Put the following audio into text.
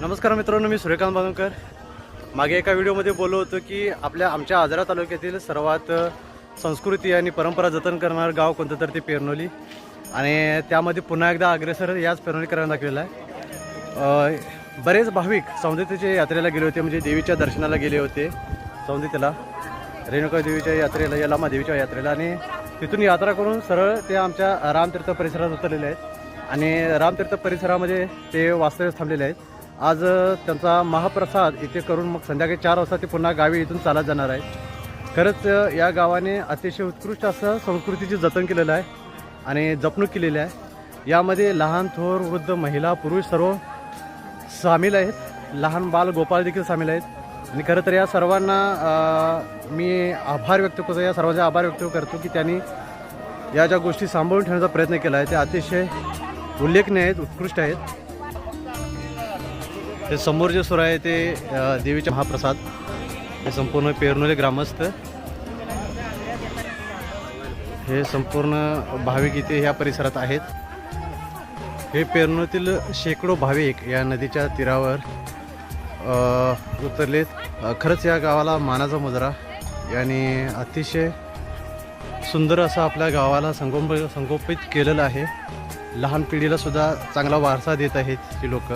नमस्कार मित्रांनो, मी सूर्यकांत बांधवकर। मागे एका व्हिडिओमध्ये बोललो होतो की आमच्या आजरा तालुक्यातील सर्वात संस्कृती आणि परंपरा जतन करणारं गाव कोणतं तर ते पेरनोली, आणि त्यामध्ये पुन्हा एकदा अग्रेसर याच पेरनोलीकरांना दाखवलेला आहे। बरेच भाविक सौंदत्याच्या यात्रेला गेले होते, म्हणजे देवीच्या दर्शनाला गेले होते सौंदत्याला, रेणुका देवीच्या यात्रेला, यलामा देवीच्या यात्रेला, आणि तिथून यात्रा करून सरळ ते आमच्या रामतीर्थ परिसरात उतरलेले आहेत आणि रामतीर्थ परिसरामध्ये ते वास्तव्यास थांबलेले आहेत। आज त्यांचा महाप्रसाद इथे करून मग संध्याकाळी 4 वाजता ते पुन्हा गावी इथून चालत जाणार आहे। खरंच या गावाने अतिशय उत्कृष्ट असं संस्कृतीचे जतन केलेलं आहे आणि जपणूक केलेली आहे। यामध्ये लहान थोर वृद्ध महिला पुरुष सर्व सामील आहेत, लहान बाल गोपाळ देखील सामील आहेत। आणि खरं तर या सर्वांना मी आभार व्यक्त करतो, या सर्वांचे आभार व्यक्त करतो की त्यांनी या ज्या गोष्टी सांभाळून ठेवण्याचा प्रयत्न केला आहे ते अतिशय उल्लेखनीय आहेत, उत्कृष्ट आहेत। ते समोर जे सुरू आहे ते देवीचे महाप्रसाद, हे संपूर्ण पेरनोली ग्रामस्थ, हे संपूर्ण भाविक इथे ह्या परिसरात आहेत। हे पेरनोलीतील शेकडो भाविक या नदीच्या तीरावर उतरलेत। खरंच या गावाला मानाचा मुजरा, आणि अतिशय सुंदर असं आपल्या गावाला संगोपित केलेलं आहे। लहान पिढीला सुद्धा चांगला वारसा देत आहेत ही लोक।